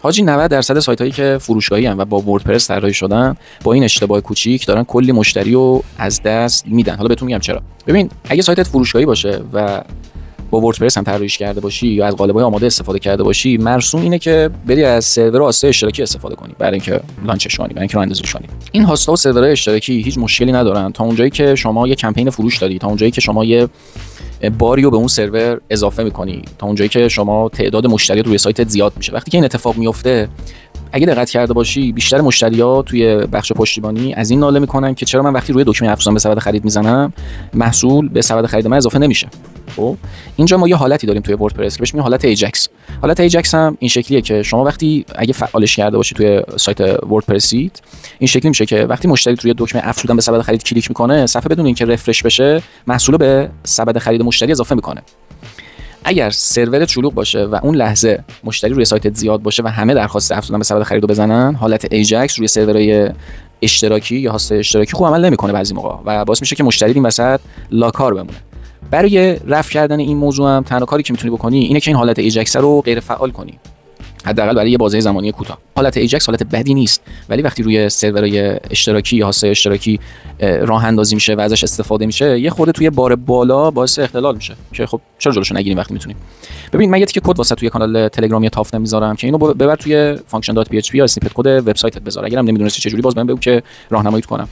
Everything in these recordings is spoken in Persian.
حاجی 90% سایتایی که فروشگاهی ان و با وردپرس طراحی شدن با این اشتباه کوچیک دارن کلی مشتری رو از دست میدن. حالا بهتون میگم چرا. ببین اگه سایتت فروشگاهی باشه و با وردپرس هم طراحیش کرده باشی یا از قالب‌های آماده استفاده کرده باشی، مرسوم اینه که بری از سرور آسای اشتراکی استفاده کنی برای اینکه لانچش کنی، برای اینکه راه اندازیش کنی. این هاست‌ها و سرورهای اشتراکی هیچ مشکلی ندارن تا اونجایی که شما یه کمپین فروش داری، تا اونجایی که شما یه باری رو به اون سرور اضافه می‌کنی، تا اونجایی که شما تعداد مشتریات روی سایتت زیاد میشه. وقتی که این اتفاق میفته، اگه دقت کرده باشی بیشتر مشتری‌ها توی بخش پشتیبانی از این ناله میکنن که چرا من وقتی روی دکمه افزودن به سبد خرید میزنم محصول به سبد خرید من اضافه نمیشه. خب اینجا ما یه حالتی داریم توی وردپرس که بهش میگیم حالت ایجکس. حالت ایجکس هم این شکلیه که شما وقتی اگه فعالش کرده باشی توی سایت وردپرسیت، این شکلی میشه که وقتی مشتری روی دکمه افزودن به سبد خرید کلیک میکنه، صفحه بدون اینکه رفرش بشه محصول به سبد خرید مشتری اضافه میکنه. اگر سرورت شلوغ باشه و اون لحظه مشتری روی سایتت زیاد باشه و همه درخواست افزودن به سبد خرید رو بزنن، حالت ایجکس روی سرورهای اشتراکی یا هاست اشتراکی خوب عمل نمیکنه بعضی موقع و باعث میشه که مشتری این وسط لاکار بمونه. برای رفع کردن این موضوع هم تنها کاری که میتونی بکنی اینه که این حالت ایجکس رو غیر فعال کنی، حداقل برای یه بازه زمانی کوتاه. حالت ایجکس حالت بدی نیست، ولی وقتی روی سرورهای اشتراکی یا هاست اشتراکی راه اندازی میشه و ازش استفاده میشه، یه خورده توی بار بالا باعث اختلال میشه که خب چرا جلوشو نگیریم وقتی میتونیم. ببین من یه تیکه کد واسه توی کانال تلگرامی تاف نمیذارم که اینو ببر توی function.php یا اسنیپت کد وبسایتت بذار. اگرم نمیدونستی چجوری باز بهم بگو که راهنماییت کنم.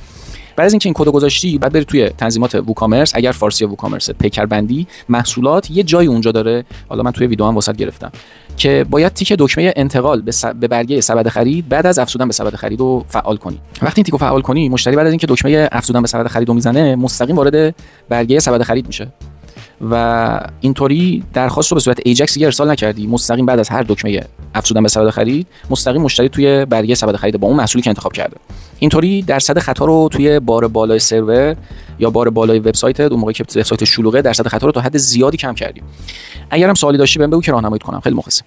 بعد از اینکه این کدو گذاشتی بعد بری توی تنظیمات ووکامرس، اگر فارسی ووکامرس پیکربندی محصولات یه جای اونجا داره، حالا من توی ویدیو هم واسط گرفتم که باید تیک دکمه انتقال به برگه سبد خرید بعد از افزودن به سبد خرید رو فعال کنی. وقتی این تیکو فعال کنی، مشتری بعد از اینکه دکمه افزودن به سبد خرید رو میزنه مستقیم وارد برگه سبد خرید میشه و اینطوری درخواست رو به صورت ایجکس ارسال نکردی، مستقیم بعد از هر دکمه افزودن به سبد خرید مستقیم مشتری توی برگه سبد خرید با اون محصولی که انتخاب کرده. اینطوری درصد خطا رو توی بار بالای سرور یا بار بالای وبسایت، اون موقعی که وبسایت شلوغه، درصد خطا رو تا حد زیادی کم کردیم. اگرم سوالی داشتی بهم بگو که راهنماییت کنم. خیلی مخلصم.